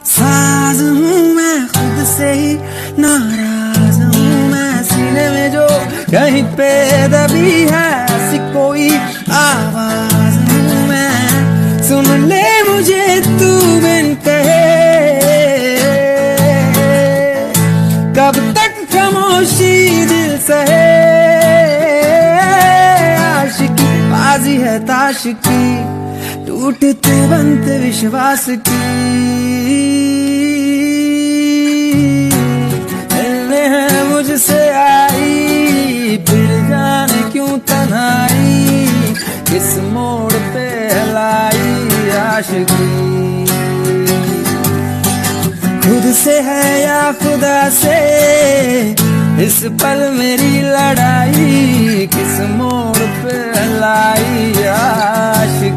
साज हूँ मैं खुद से ही नाराज हूँ मैं, सीने में जो कहीं पे दबी है ऐसी कोई आवाज हूँ मैं, सुन ले मुझे तू बिन कहे, कब तक खामोशी दिल सहे, आशिकी बाजी है ताश की, टूटते बनते विश्वास की, मिलने है मुझसे आई, फिर जाने क्यों तन्हाई, किस मोड़ पे लाई आशिकी, खुद से है या खुदा से इस पल मेरी लड़ाई, किस मोड़ पे लाई आशिकी।